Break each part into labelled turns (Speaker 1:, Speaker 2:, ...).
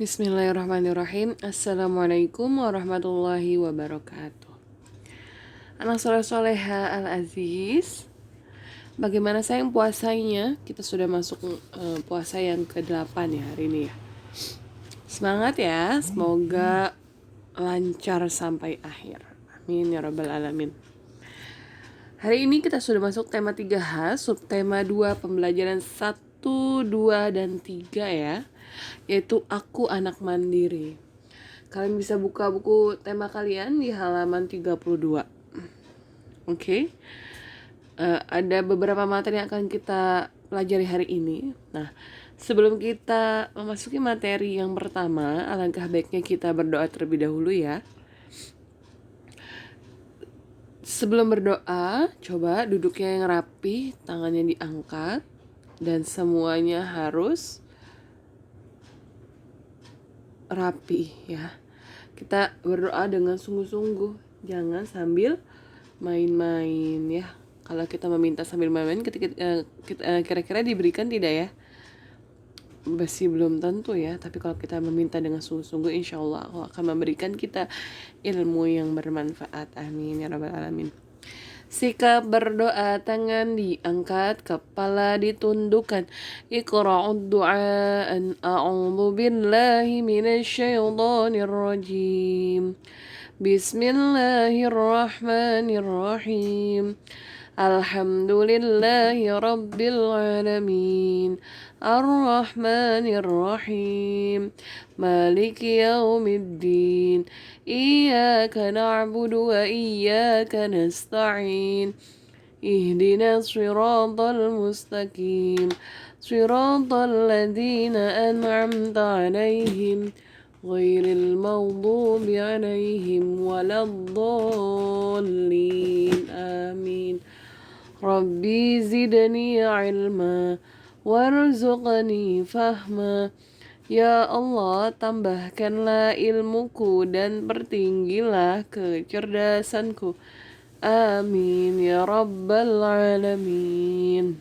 Speaker 1: Bismillahirrahmanirrahim. Assalamualaikum warahmatullahi wabarakatuh. Anak soleh soleha al-aziz, bagaimana sayang puasanya? Kita sudah masuk puasa yang ke-8 ya hari ini ya. Semangat ya, semoga lancar sampai akhir. Amin ya rabbal alamin. Hari ini kita sudah masuk tema 3H, subtema 2, pembelajaran 1, 2, dan 3 ya, yaitu aku anak mandiri. Kalian bisa buka buku tema kalian di halaman 32. Oke. Ada beberapa materi yang akan kita pelajari hari ini. Nah, sebelum kita memasuki materi yang pertama, alangkah baiknya kita berdoa terlebih dahulu ya. Sebelum berdoa, coba duduknya yang rapi, tangannya diangkat, dan semuanya harus rapi ya. Kita berdoa dengan sungguh-sungguh, jangan sambil main-main ya. Kalau kita meminta sambil main-main, kira-kira diberikan tidak ya? Masih belum tentu ya. Tapi kalau kita meminta dengan sungguh-sungguh, insya Allah Allah akan memberikan kita ilmu yang bermanfaat. Amin ya rabbal alamin. Sikap berdoa, tangan diangkat, kepala ditundukkan. Iqra'ud du'aan, a'udzu billahi minasyaitonir rajim. Bismillahirrahmanirrahim. Alhamdulillahi rabbil alamin. Ar-Rahmanir-Rahim. Maliki yaumiddin. Iyyaka na'budu wa iyyaka nasta'in. Ihdinas siratal mustaqim. Siratal ladzina an'amta 'alaihim ghairil maghdubi 'alaihim waladdallin. Amin. Rabbi zidni 'ilma warzuqni fahma. Ya Allah, tambahkanlah ilmuku dan pertinggilah kecerdasanku. Amin ya rabbal alamin.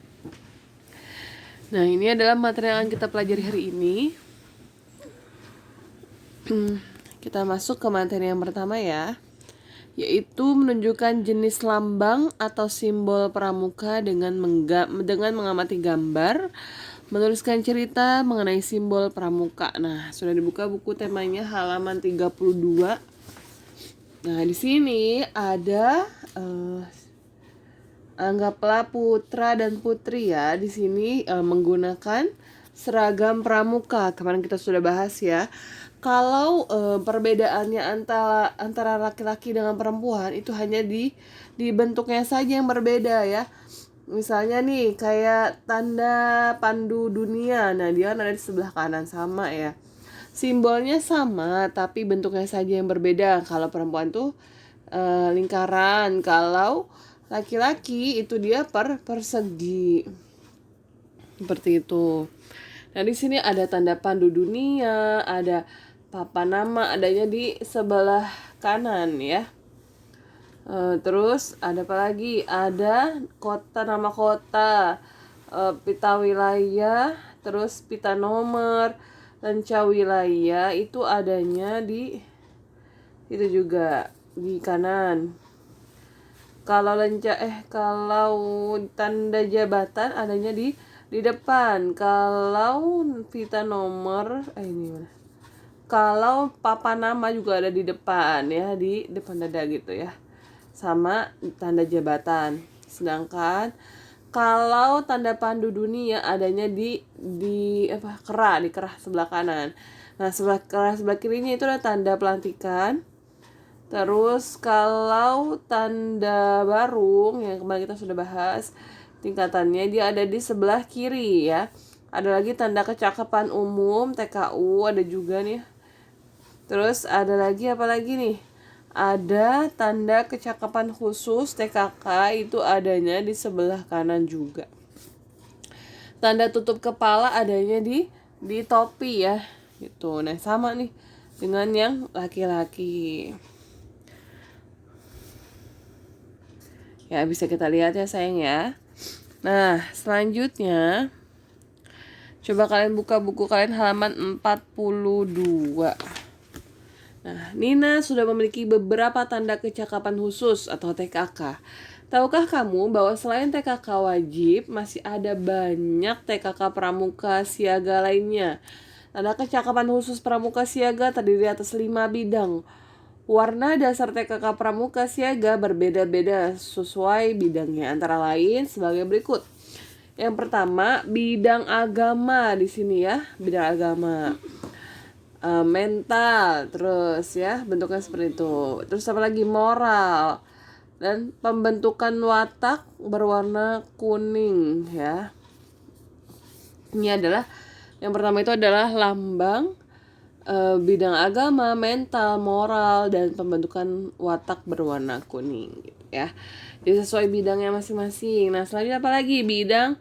Speaker 1: Nah, ini adalah materi yang akan kita pelajari hari ini. Kita masuk ke materi yang pertama ya, yaitu menunjukkan jenis lambang atau simbol pramuka dengan mengamati gambar, menuliskan cerita mengenai simbol pramuka. Nah, sudah dibuka buku temanya halaman 32. Nah, di sini ada anggaplah putra dan putri ya. Di sini menggunakan seragam pramuka. Kemarin kita sudah bahas ya. Kalau perbedaannya antara laki-laki dengan perempuan itu hanya di bentuknya saja yang berbeda ya. Misalnya nih kayak tanda pandu dunia. Nah, dia ada di sebelah kanan sama ya. Simbolnya sama tapi bentuknya saja yang berbeda. Kalau perempuan tuh lingkaran, kalau laki-laki itu dia persegi. Seperti itu. Nah, di sini ada tanda pandu dunia, ada papan nama adanya di sebelah kanan ya. Terus ada apa lagi? Ada nama kota, pita wilayah, terus pita nomor, lenca wilayah itu adanya di itu juga di kanan. Kalau kalau tanda jabatan adanya di depan. Kalau pita nomor ini mana? Kalau papan nama juga ada di depan ya, di depan dada gitu ya. Sama tanda jabatan. Sedangkan kalau tanda pandu dunia adanya di kerah sebelah kanan. Nah, kerah sebelah kirinya itu ada tanda pelantikan. Terus kalau tanda barung yang kemarin kita sudah bahas tingkatannya, dia ada di sebelah kiri ya. Ada lagi tanda kecakapan umum TKU ada juga nih. Terus ada lagi apa lagi nih? Ada tanda kecakapan khusus TKK itu adanya di sebelah kanan juga. Tanda tutup kepala adanya di topi ya. Gitu. Nah, sama nih dengan yang laki-laki. Ya, bisa kita lihat ya sayang ya. Nah, selanjutnya Coba kalian buka buku kalian halaman 42. Nah, Nina sudah memiliki beberapa tanda kecakapan khusus atau TKK. Tahukah kamu bahwa selain TKK wajib, masih ada banyak TKK pramuka siaga lainnya? Tanda kecakapan khusus pramuka siaga terdiri atas 5 bidang. Warna dasar TKK pramuka siaga berbeda-beda sesuai bidangnya, antara lain sebagai berikut. Yang pertama, bidang agama di sini ya, bidang agama. Mental, terus ya, bentuknya seperti itu. Terus apa lagi? Moral. Dan pembentukan watak berwarna kuning ya. Ini adalah yang pertama itu adalah lambang bidang agama, mental, moral, dan pembentukan watak berwarna kuning gitu ya. Jadi sesuai bidangnya masing-masing. Nah, selanjutnya apa lagi? Bidang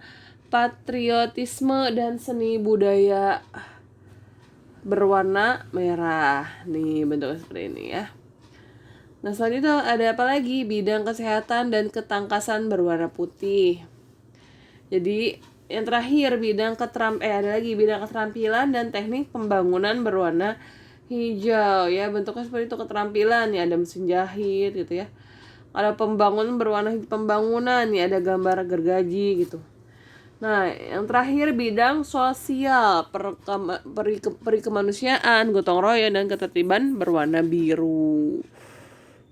Speaker 1: patriotisme dan seni budaya berwarna merah. Nih bentuknya seperti ini ya. Nah, selanjutnya ada apa lagi? Bidang kesehatan dan ketangkasan berwarna putih. Jadi yang terakhir ada lagi bidang keterampilan dan teknik pembangunan berwarna hijau ya. Bentuknya seperti itu, keterampilan ya, ada mesin jahit gitu ya. Ada pembangunan berwarna pembangunan ya, ada gambar gergaji gitu. Nah, yang terakhir bidang sosial, perikemanusiaan, gotong royong, dan ketertiban berwarna biru.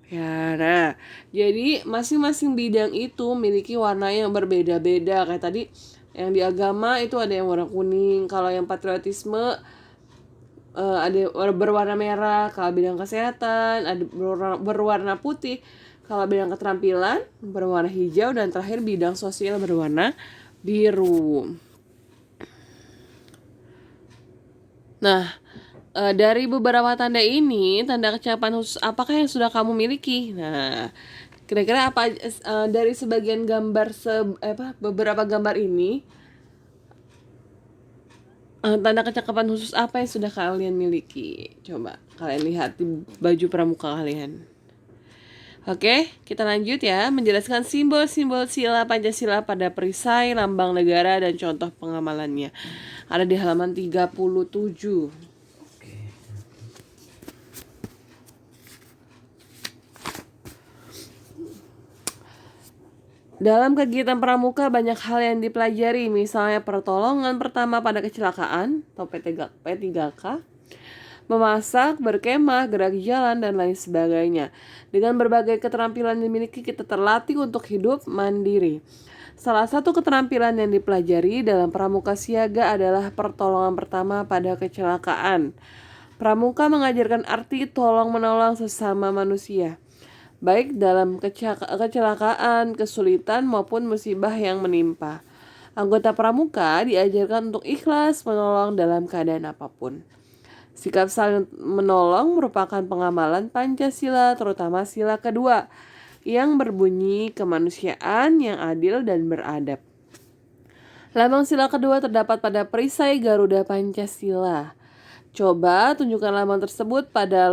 Speaker 1: Ya, nah, jadi masing-masing bidang itu memiliki warna yang berbeda-beda. Kayak tadi, yang di agama itu ada yang warna kuning. Kalau yang patriotisme ada berwarna merah. Kalau bidang kesehatan ada berwarna putih. Kalau bidang keterampilan berwarna hijau. Dan terakhir bidang sosial berwarna biru. Nah, dari beberapa tanda ini, tanda kecakapan khusus apakah yang sudah kamu miliki? Nah, kira-kira apa dari sebagian gambar beberapa gambar ini, tanda kecakapan khusus apa yang sudah kalian miliki? Coba kalian lihat di baju pramuka kalian. Oke, kita lanjut ya, menjelaskan simbol-simbol sila Pancasila pada perisai, lambang negara, dan contoh pengamalannya. Ada di halaman 37. Dalam kegiatan pramuka banyak hal yang dipelajari, misalnya pertolongan pertama pada kecelakaan atau P3K, memasak, berkemah, gerak jalan, dan lain sebagainya. Dengan berbagai keterampilan yang dimiliki, kita terlatih untuk hidup mandiri. Salah satu keterampilan yang dipelajari dalam pramuka siaga adalah pertolongan pertama pada kecelakaan. Pramuka mengajarkan arti tolong-menolong sesama manusia, baik dalam kecelakaan, kesulitan, maupun musibah yang menimpa. Anggota pramuka diajarkan untuk ikhlas menolong dalam keadaan apapun. Sikap saling menolong merupakan pengamalan Pancasila, terutama sila kedua, yang berbunyi kemanusiaan yang adil dan beradab. Lambang sila kedua terdapat pada perisai Garuda Pancasila. Coba tunjukkan lambang tersebut pada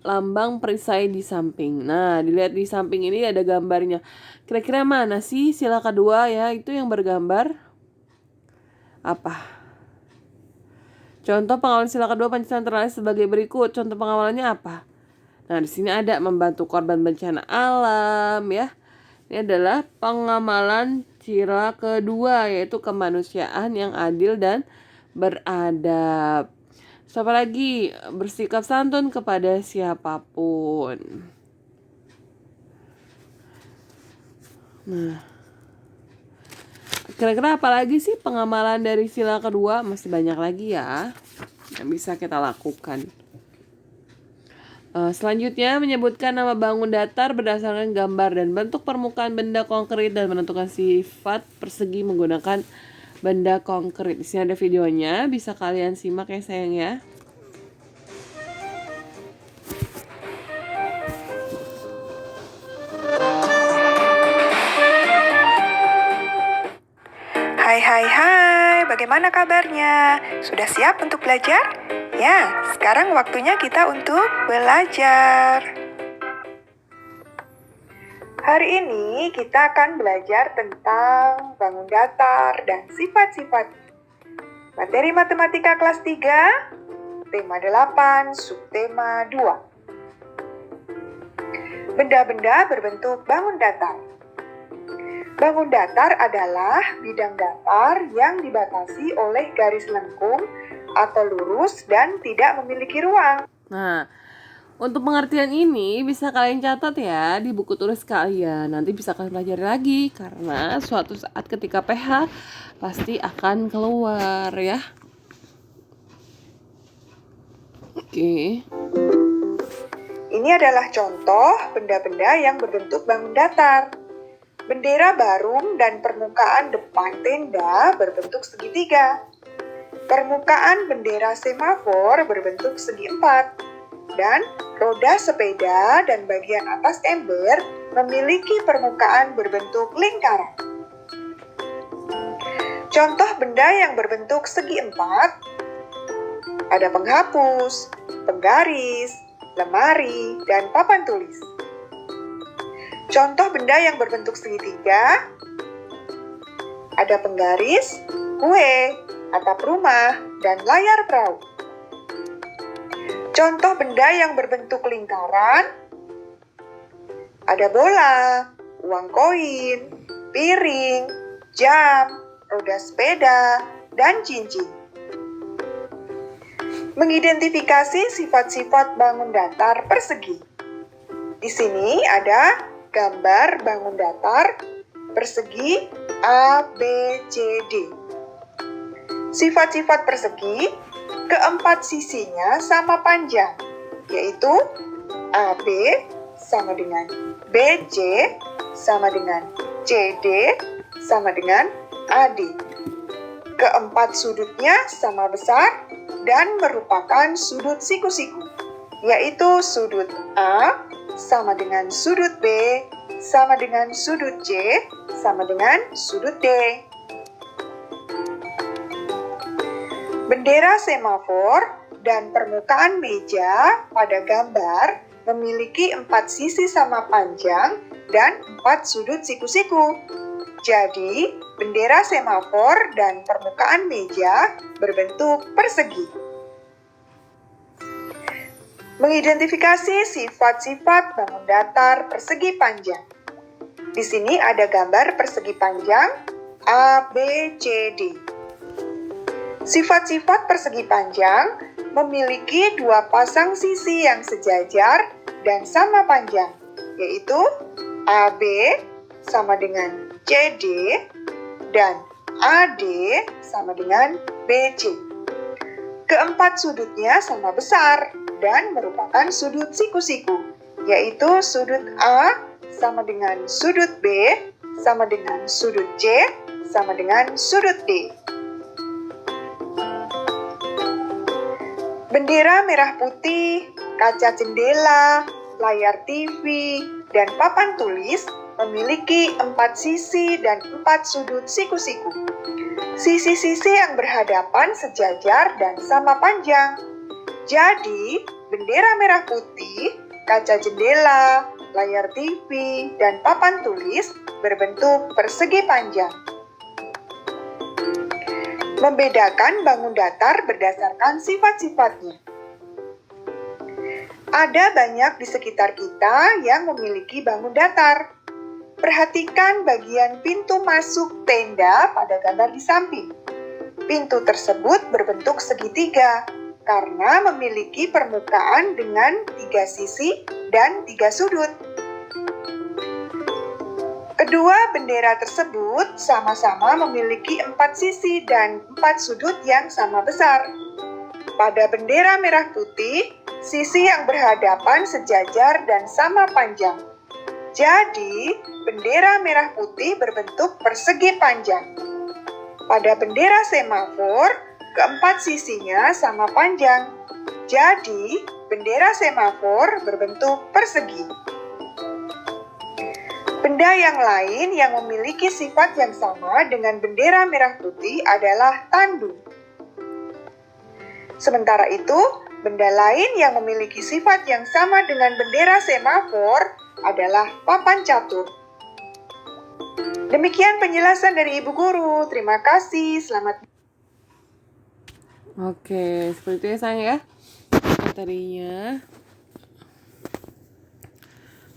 Speaker 1: lambang perisai di samping. Nah, dilihat di samping ini ada gambarnya. Kira-kira mana sih sila kedua ya? Itu yang bergambar apa? Contoh pengawalan sila kedua Pancasila antara lain sebagai berikut. Contoh pengawalannya apa? Nah, di sini ada membantu korban bencana alam ya. Ini adalah pengamalan sila kedua, yaitu kemanusiaan yang adil dan beradab. Siapa lagi? Bersikap santun kepada siapapun. Nah, kira-kira apa lagi sih pengamalan dari sila kedua? Masih banyak lagi ya yang bisa kita lakukan. Selanjutnya menyebutkan nama bangun datar berdasarkan gambar dan bentuk permukaan benda konkret dan menentukan sifat persegi menggunakan benda konkret. Di sini ada videonya, bisa kalian simak ya sayang ya.
Speaker 2: Hai, bagaimana kabarnya? Sudah siap untuk belajar? Ya, sekarang waktunya kita untuk belajar. Hari ini kita akan belajar tentang bangun datar dan sifat-sifat. Materi Matematika kelas 3, tema 8, subtema 2. Benda-benda berbentuk bangun datar. Bangun datar adalah bidang datar yang dibatasi oleh garis lengkung atau lurus dan tidak memiliki ruang.
Speaker 1: Nah, untuk pengertian ini bisa kalian catat ya di buku tulis kalian. Nanti bisa kalian pelajari lagi karena suatu saat ketika PH pasti akan keluar ya. Oke.
Speaker 2: Ini adalah contoh benda-benda yang berbentuk bangun datar. Bendera Barum dan permukaan depan tenda berbentuk segitiga. Permukaan bendera semafor berbentuk segi empat. Dan roda sepeda dan bagian atas ember memiliki permukaan berbentuk lingkaran. Contoh benda yang berbentuk segi empat ada penghapus, penggaris, lemari, dan papan tulis. Contoh benda yang berbentuk segitiga ada penggaris, kue, atap rumah, dan layar perahu. Contoh benda yang berbentuk lingkaran ada bola, uang koin, piring, jam, roda sepeda, dan cincin. Mengidentifikasi sifat-sifat bangun datar persegi. Di sini ada gambar bangun datar persegi A, B, C, D. Sifat-sifat persegi, keempat sisinya sama panjang, yaitu AB sama dengan BC sama dengan CD sama dengan AD. Keempat sudutnya sama besar dan merupakan sudut siku-siku, yaitu sudut A sama dengan sudut B sama dengan sudut C sama dengan sudut D. Bendera semafor dan permukaan meja pada gambar memiliki 4 sisi sama panjang dan 4 sudut siku-siku. Jadi, bendera semafor dan permukaan meja berbentuk persegi. Mengidentifikasi sifat-sifat bangun datar persegi panjang. Di sini ada gambar persegi panjang A, B, C, D. Sifat-sifat persegi panjang memiliki 2 pasang sisi yang sejajar dan sama panjang, yaitu AB sama dengan CD dan AD sama dengan BC. Keempat sudutnya sama besar dan merupakan sudut siku-siku, yaitu sudut A sama dengan sudut B sama dengan sudut C sama dengan sudut D. Bendera merah putih, kaca jendela, layar TV, dan papan tulis memiliki 4 sisi dan 4 sudut siku-siku. Sisi-sisi yang berhadapan sejajar dan sama panjang. Jadi, bendera merah putih, kaca jendela, layar TV, dan papan tulis berbentuk persegi panjang. Membedakan bangun datar berdasarkan sifat-sifatnya. Ada banyak di sekitar kita yang memiliki bangun datar. Perhatikan bagian pintu masuk tenda pada gambar di samping. Pintu tersebut berbentuk segitiga karena memiliki permukaan dengan 3 sisi dan 3 sudut. Kedua bendera tersebut sama-sama memiliki 4 sisi dan 4 sudut yang sama besar. Pada bendera merah putih, sisi yang berhadapan sejajar dan sama panjang. Jadi, bendera merah putih berbentuk persegi panjang. Pada bendera semafor, keempat sisinya sama panjang. Jadi, bendera semafor berbentuk persegi. Benda yang lain yang memiliki sifat yang sama dengan bendera merah putih adalah tandu. Sementara itu, benda lain yang memiliki sifat yang sama dengan bendera semafor adalah papan catur. Demikian penjelasan dari Ibu Guru. Terima kasih. Selamat
Speaker 1: Oke, seperti itu ya sayang ya materinya.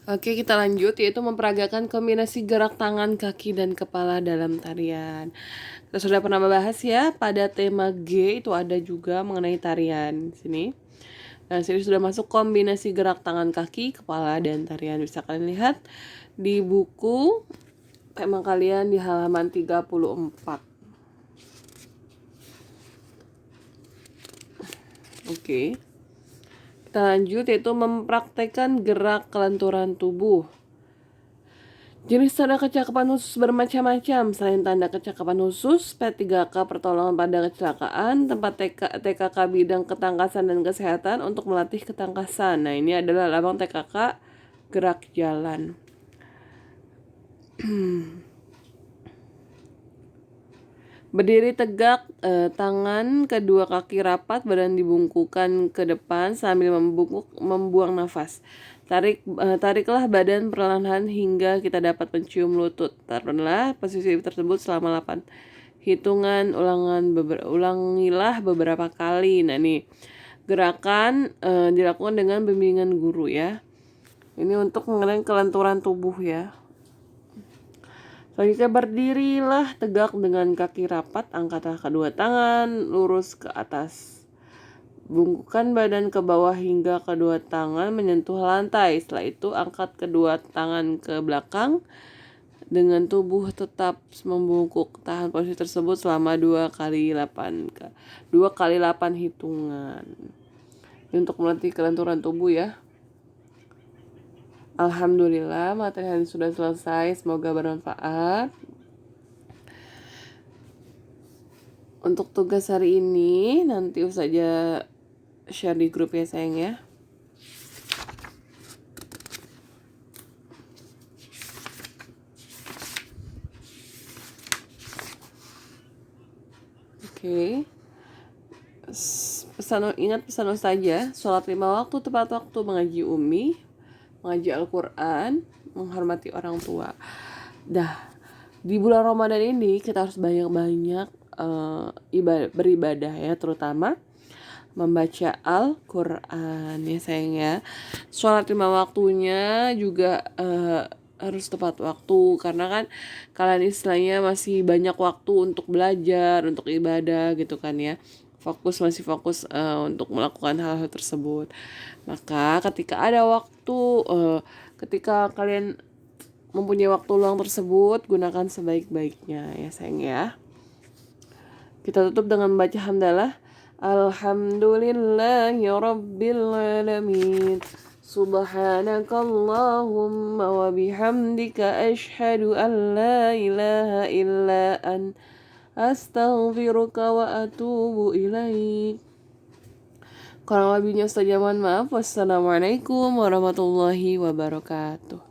Speaker 1: Oke, kita lanjut, yaitu memperagakan kombinasi gerak tangan, kaki, dan kepala dalam tarian. Kita sudah pernah membahas ya, pada tema G itu ada juga mengenai tarian. Sini. Dan sini sudah masuk kombinasi gerak tangan, kaki, kepala, dan tarian. Bisa kalian lihat di buku tema kalian di halaman 34. Oke. Kita lanjut, yaitu mempraktekkan gerak kelenturan tubuh. Jenis tanda kecakapan khusus bermacam-macam. Selain tanda kecakapan khusus, P3K pertolongan pada kecelakaan, tempat TKK bidang ketangkasan dan kesehatan untuk melatih ketangkasan. Nah, ini adalah labang TKK gerak jalan. Berdiri tegak, tangan kedua kaki rapat, badan dibungkukkan ke depan sambil membuang nafas. Tariklah badan perlahan hingga kita dapat mencium lutut. Taruhlah posisi tersebut selama 8 hitungan, ulangilah beberapa kali. Nah, nih gerakan dilakukan dengan bimbingan guru ya. Ini untuk mengenai kelenturan tubuh ya. Selanjutnya berdirilah tegak dengan kaki rapat, angkatlah kedua tangan lurus ke atas. Bungkukkan badan ke bawah hingga kedua tangan menyentuh lantai. Setelah itu angkat kedua tangan ke belakang dengan tubuh tetap membungkuk. Tahan posisi tersebut selama 2 kali 8 hitungan. Ini untuk melatih kelenturan tubuh ya. Alhamdulillah materi hari ini sudah selesai, semoga bermanfaat. Untuk tugas hari ini nanti saja share di grup ya sayang ya. Oke. Ingat pesan saja, sholat 5 waktu tepat waktu, mengaji ummi, mengaji Al-Quran, menghormati orang tua. Di bulan Ramadan ini kita harus banyak-banyak beribadah ya, terutama membaca Al-Quran ya sayang ya. Sholat 5 waktunya juga harus tepat waktu, karena kan kalian istilahnya masih banyak waktu untuk belajar, untuk ibadah gitu kan ya. Masih fokus untuk melakukan hal-hal tersebut. Maka ketika ada waktu, ketika kalian mempunyai waktu luang tersebut, gunakan sebaik-baiknya ya sayang ya. Kita tutup dengan membaca hamdalah. Alhamdulillahi rabbil alamin. Subhanakallahumma wa bihamdika asyhadu an la ilaha illa an astaghfiruka wa atubu ilaik. Kurang lebihnya saja mohon maaf. Wassalamualaikum warahmatullahi wabarakatuh.